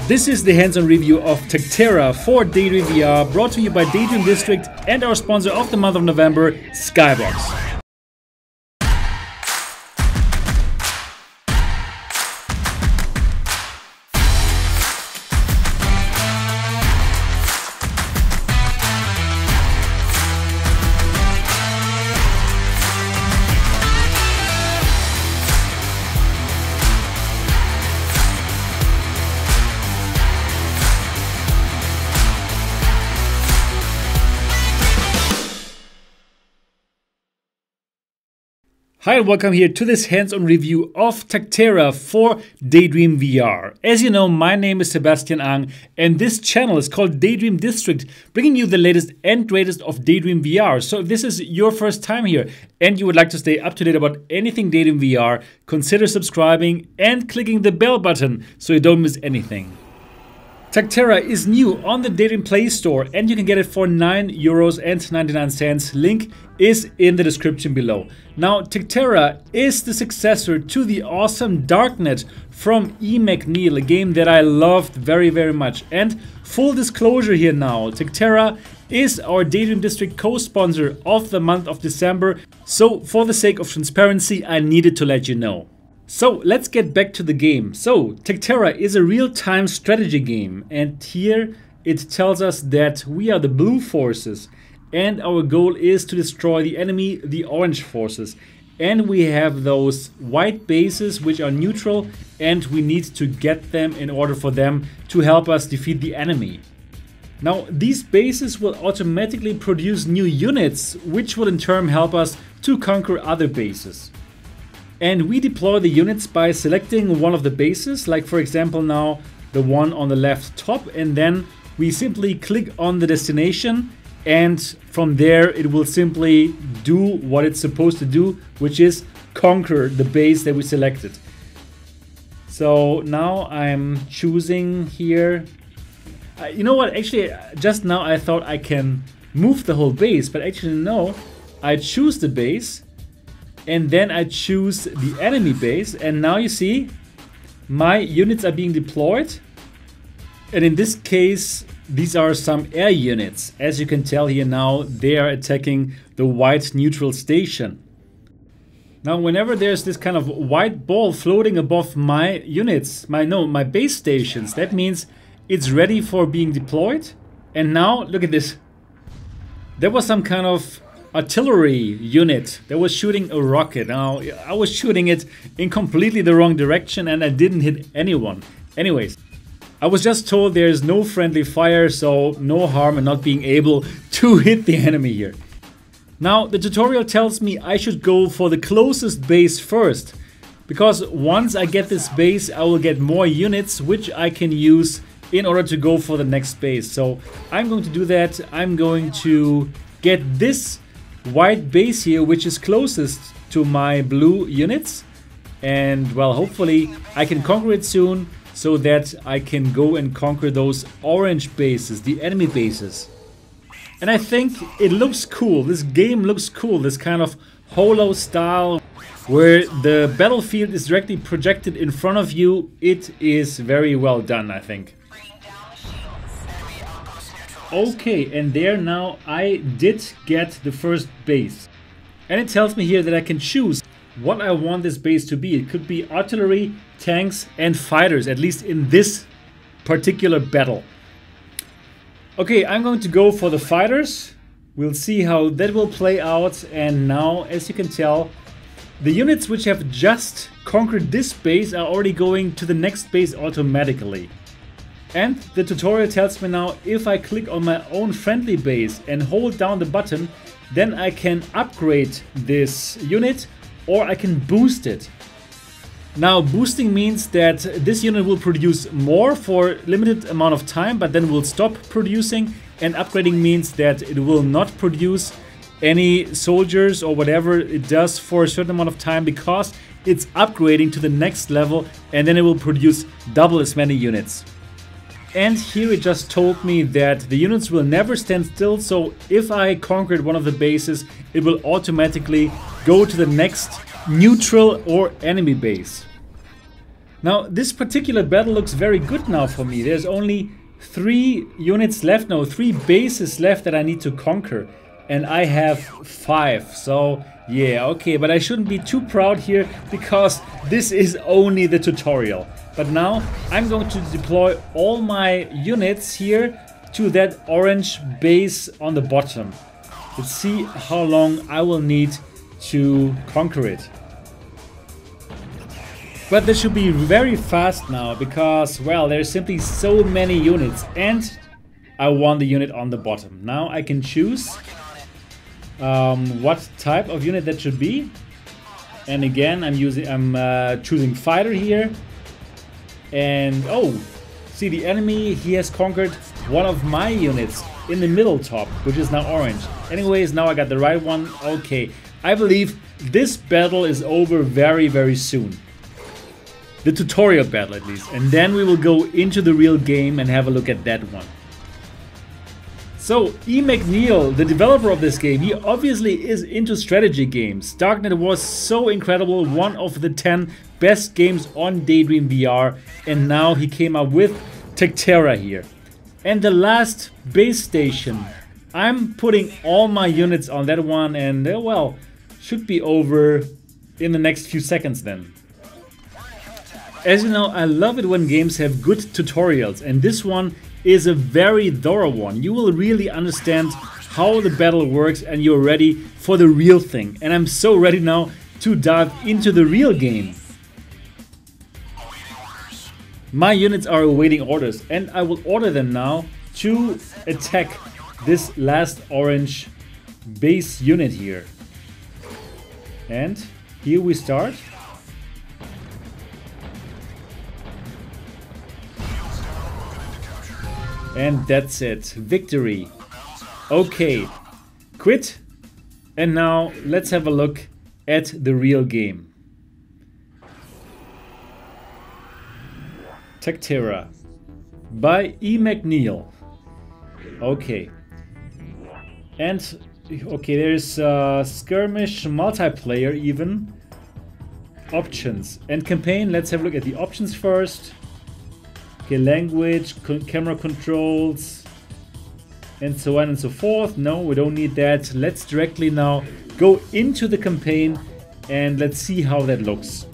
This is the hands-on review of Tactera for Daydream VR, brought to you by Daydream District and our sponsor of the month of November, Skybox. Hi and welcome here to this hands-on review of Tactera for Daydream VR. As you know, my name is Sebastian Ang and this channel is called Daydream District, bringing you the latest and greatest of Daydream VR. So if this is your first time here and you would like to stay up to date about anything Daydream VR, consider subscribing and clicking the bell button so you don't miss anything. Tactera is new on the Daydream Play Store and you can get it for €9.99. Link is in the description below. Now, Tactera is the successor to the awesome Darknet from E. McNeil, a game that I loved very, very much. And full disclosure here now, Tactera is our Daydream District co-sponsor of the month of December. So for the sake of transparency, I needed to let you know. So let's get back to the game. So Tactera is a real-time strategy game, and here it tells us that we are the blue forces and our goal is to destroy the enemy, the orange forces. And we have those white bases which are neutral and we need to get them in order for them to help us defeat the enemy. Now these bases will automatically produce new units which will in turn help us to conquer other bases. And we deploy the units by selecting one of the bases, like for example now the one on the left top, and then we simply click on the destination and from there it will simply do what it's supposed to do, which is conquer the base that we selected. So now I'm choosing here. You know what, actually just now I thought I can move the whole base, but actually no, I choose the base and then I choose the enemy base, and now you see my units are being deployed, and in this case these are some air units. As you can tell here now, they are attacking the white neutral station. Now whenever there's this kind of white ball floating above my units, my base stations, that means it's ready for being deployed. And now look at this, there was some kind of artillery unit that was shooting a rocket. Now I was shooting it in completely the wrong direction and I didn't hit anyone. Anyways, I was just told there's no friendly fire, so no harm in not being able to hit the enemy here. Now the tutorial tells me I should go for the closest base first, because once I get this base I will get more units which I can use in order to go for the next base. So I'm going to do that. I'm going to get this white base here which is closest to my blue units, and well, hopefully I can conquer it soon so that I can go and conquer those orange bases, the enemy bases. And I think it looks cool, this game looks cool, this kind of holo style where the battlefield is directly projected in front of you. It is very well done, I think. Okay, and there now I did get the first base. And it tells me here that I can choose what I want this base to be. It could be artillery, tanks and fighters, at least in this particular battle. Okay, I'm going to go for the fighters. We'll see how that will play out. And now, as you can tell, the units which have just conquered this base are already going to the next base automatically. And the tutorial tells me now if I click on my own friendly base and hold down the button, then I can upgrade this unit or I can boost it. Now boosting means that this unit will produce more for a limited amount of time but then will stop producing, and upgrading means that it will not produce any soldiers or whatever it does for a certain amount of time because it's upgrading to the next level, and then it will produce double as many units. And here it just told me that the units will never stand still, so if I conquered one of the bases, it will automatically go to the next neutral or enemy base. Now, this particular battle looks very good now for me. There's only 3 units left, no, 3 bases left that I need to conquer. And I have 5, so yeah, okay. But I shouldn't be too proud here, because this is only the tutorial. But now I'm going to deploy all my units here to that orange base on the bottom. Let's see how long I will need to conquer it. But this should be very fast now, because, well, there's simply so many units, and I want the unit on the bottom. Now I can choose what type of unit that should be. And again, I'm choosing fighter here. And oh, see, the enemy, he has conquered one of my units in the middle top, which is now orange. Anyways, now I got the right one. Okay, I believe this battle is over very, very soon. The tutorial battle at least, and then we will go into the real game and have a look at that one. So McNeil, the developer of this game, he obviously is into strategy games. Darknet was so incredible, one of the 10 best games on Daydream VR, and now he came up with Tactera here. And the last base station, I'm putting all my units on that one, and well, should be over in the next few seconds then. As you know, I love it when games have good tutorials, and this one is a very thorough one. You will really understand how the battle works, and you're ready for the real thing. And I'm so ready now to dive into the real game. My units are awaiting orders, and I will order them now to attack this last orange base unit here. And here we start. And that's it. Victory. Okay. Quit. And now let's have a look at the real game. Tactera by McNeil. Okay. And okay, there's skirmish, multiplayer even. Options and campaign. Let's have a look at the options first. Okay, language, camera controls, and so on and so forth. No, we don't need that. Let's directly now go into the campaign and let's see how that looks.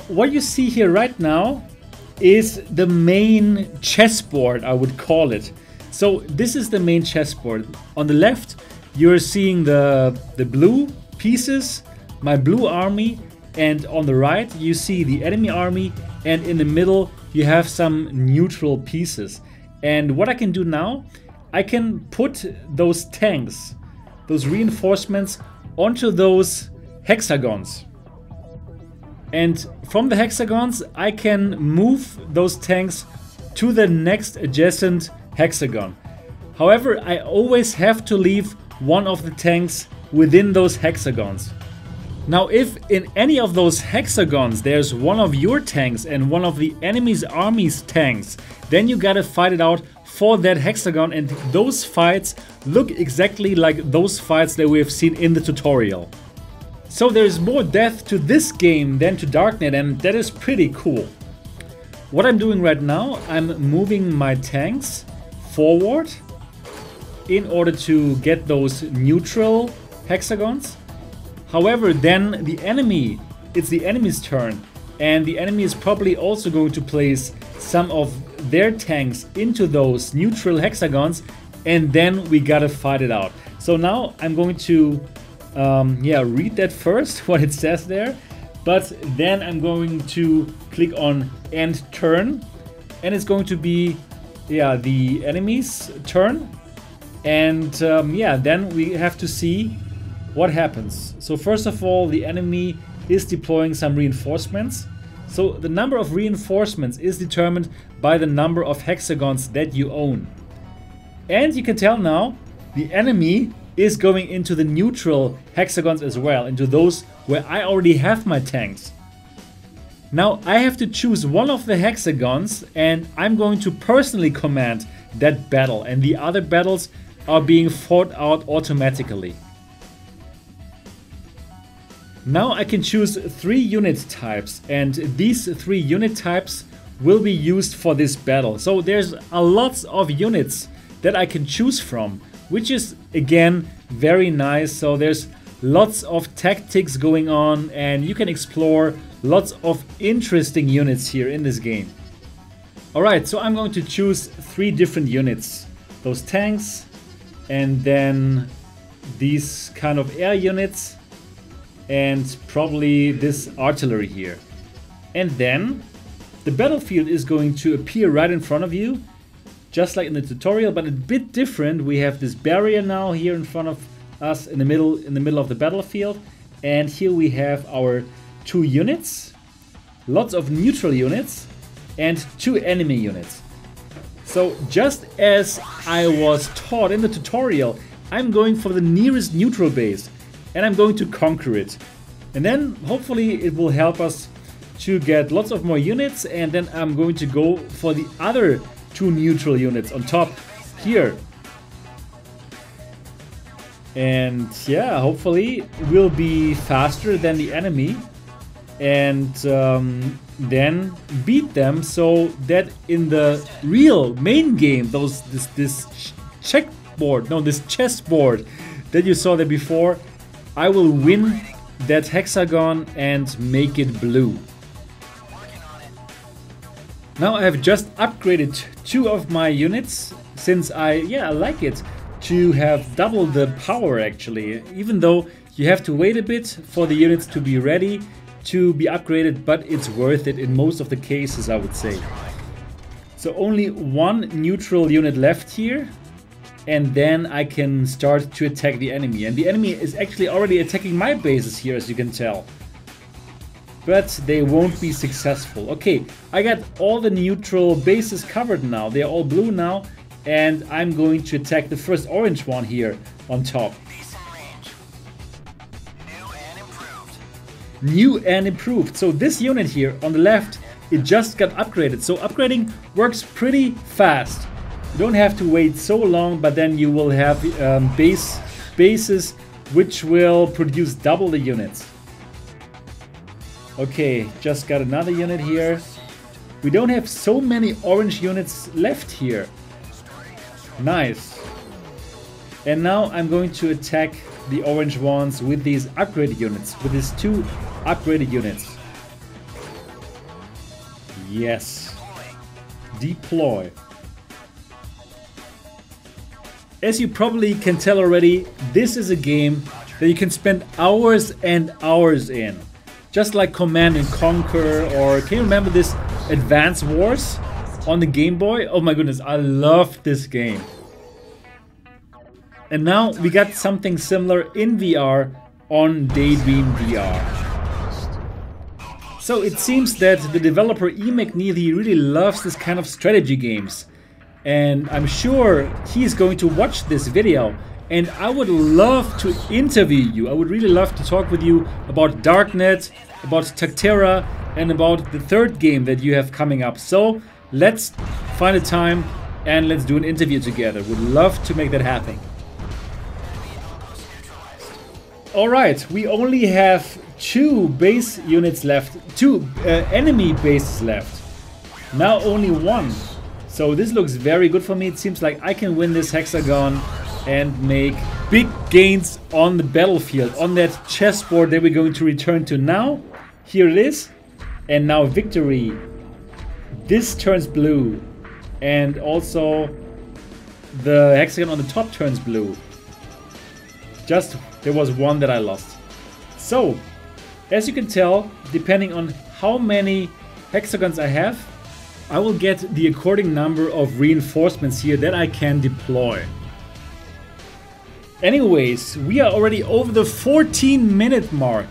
What you see here right now is the main chessboard, I would call it. So this is the main chessboard. On the left, you're seeing the blue pieces, my blue army, and on the right, you see the enemy army. And in the middle, you have some neutral pieces. And what I can do now, I can put those tanks, those reinforcements, onto those hexagons. And from the hexagons, I can move those tanks to the next adjacent hexagon. However, I always have to leave one of the tanks within those hexagons. Now, if in any of those hexagons there's one of your tanks and one of the enemy's army's tanks, then you gotta fight it out for that hexagon, and those fights look exactly like those fights that we have seen in the tutorial. So there's more depth to this game than to Darknet, and that is pretty cool. What I'm doing right now, I'm moving my tanks forward in order to get those neutral hexagons. However, then the enemy, it's the enemy's turn, and the enemy is probably also going to place some of their tanks into those neutral hexagons, and then we gotta fight it out. So now I'm going to read that first, what it says there, but then I'm going to click on end turn, and it's going to be the enemy's turn, and then we have to see what happens. So first of all, the enemy is deploying some reinforcements. So the number of reinforcements is determined by the number of hexagons that you own. And you can tell now the enemy is going into the neutral hexagons as well, into those where I already have my tanks. Now I have to choose one of the hexagons, and I'm going to personally command that battle, and the other battles are being fought out automatically. Now I can choose 3 unit types, and these 3 unit types will be used for this battle. So there's a lot of units that I can choose from, which is again very nice. So there's lots of tactics going on, and you can explore lots of interesting units here in this game. Alright, so I'm going to choose 3 different units. Those tanks, and then these kind of air units, and probably this artillery here. And then the battlefield is going to appear right in front of you, just like in the tutorial, but a bit different. We have this barrier now here in front of us in the middle of the battlefield, and here we have our 2 units, lots of neutral units, and 2 enemy units. So just as I was taught in the tutorial, I'm going for the nearest neutral base, and I'm going to conquer it. And then hopefully it will help us to get lots of more units, and then I'm going to go for the other 2 neutral units on top here. And yeah, hopefully we'll be faster than the enemy, and then beat them, so that in the real main game, this chessboard that you saw there before, I will win that hexagon and make it blue. Now I have just upgraded 2 of my units, since I like it to have double the power actually, even though you have to wait a bit for the units to be ready to be upgraded, but it's worth it in most of the cases, I would say. So only 1 neutral unit left here, and then I can start to attack the enemy. And the enemy is actually already attacking my bases here, as you can tell. But they won't be successful. Okay, I got all the neutral bases covered now. They're all blue now, and I'm going to attack the first orange one here on top. New and improved. So this unit here on the left, it just got upgraded. So upgrading works pretty fast. You don't have to wait so long, but then you will have bases which will produce double the units. Okay, just got another unit here. We don't have so many orange units left here. Nice. And now I'm going to attack the orange ones with these upgraded units, with these 2 upgraded units. Yes. Deploy. As you probably can tell already, this is a game that you can spend hours and hours in. Just like Command and Conquer, or can you remember this Advance Wars on the Game Boy? Oh my goodness, I love this game. And now we got something similar in VR on Daydream VR. So it seems that the developer eMcNeely really loves this kind of strategy games. And I'm sure he's going to watch this video, and I would love to interview you. I would really love to talk with you about Darknet, about Tactera, and about the 3rd game that you have coming up. So let's find a time and let's do an interview together. Would love to make that happen. Alright, we only have 2 base units left, 2 enemy bases left. Now only 1. So this looks very good for me. It seems like I can win this hexagon and make big gains on the battlefield, on that chessboard that we're going to return to now. Here it is. And now victory. This turns blue. And also the hexagon on the top turns blue. Just there was one that I lost. So, as you can tell, depending on how many hexagons I have, I will get the according number of reinforcements here that I can deploy. Anyways, we are already over the 14-minute mark.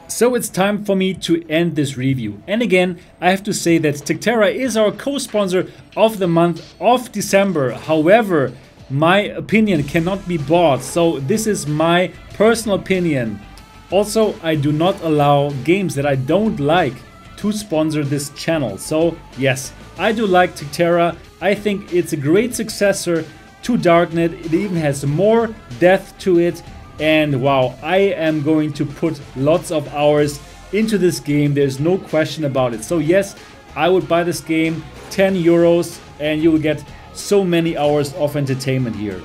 So it's time for me to end this review. And again, I have to say that Tactera is our co-sponsor of the month of December. However, my opinion cannot be bought, so this is my personal opinion. Also, I do not allow games that I don't like to sponsor this channel. So yes, I do like Tactera. I think it's a great successor to Darknet. It even has more depth to it, And wow, I am going to put lots of hours into this game. There's no question about it. So yes, I would buy this game, 10 euros, and you will get so many hours of entertainment here.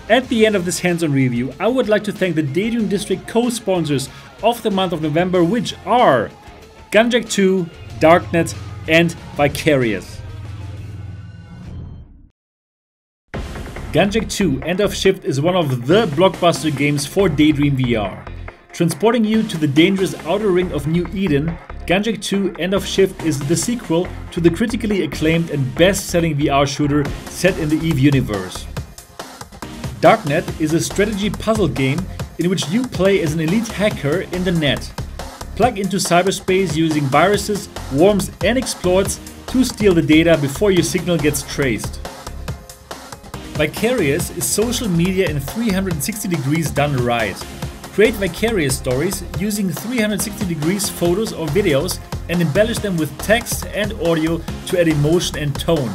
At the end of this hands-on review, I would like to thank the Daydream District co-sponsors of the month of November, which are Gunjack 2, Darknet, and Vicarious. Gunjack 2 End of Shift is one of the blockbuster games for Daydream VR. Transporting you to the dangerous outer ring of New Eden, Gunjack 2 End of Shift is the sequel to the critically acclaimed and best-selling VR shooter set in the EVE universe. Darknet is a strategy puzzle game in which you play as an elite hacker in the net. Plug into cyberspace using viruses, worms and exploits to steal the data before your signal gets traced. Vicarious is social media in 360 degrees done right. Create Vicarious stories using 360 degrees photos or videos and embellish them with text and audio to add emotion and tone.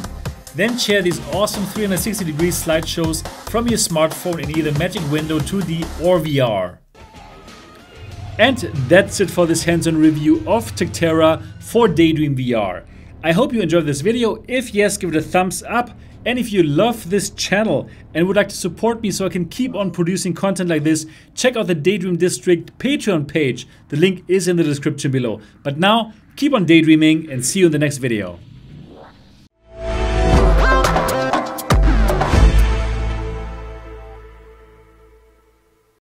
Then share these awesome 360 degrees slideshows from your smartphone in either Magic Window 2D or VR. And that's it for this hands-on review of Tactera for Daydream VR. I hope you enjoyed this video. If yes, give it a thumbs up. And if you love this channel and would like to support me so I can keep on producing content like this, check out the Daydream District Patreon page. The link is in the description below. But now, keep on daydreaming and see you in the next video.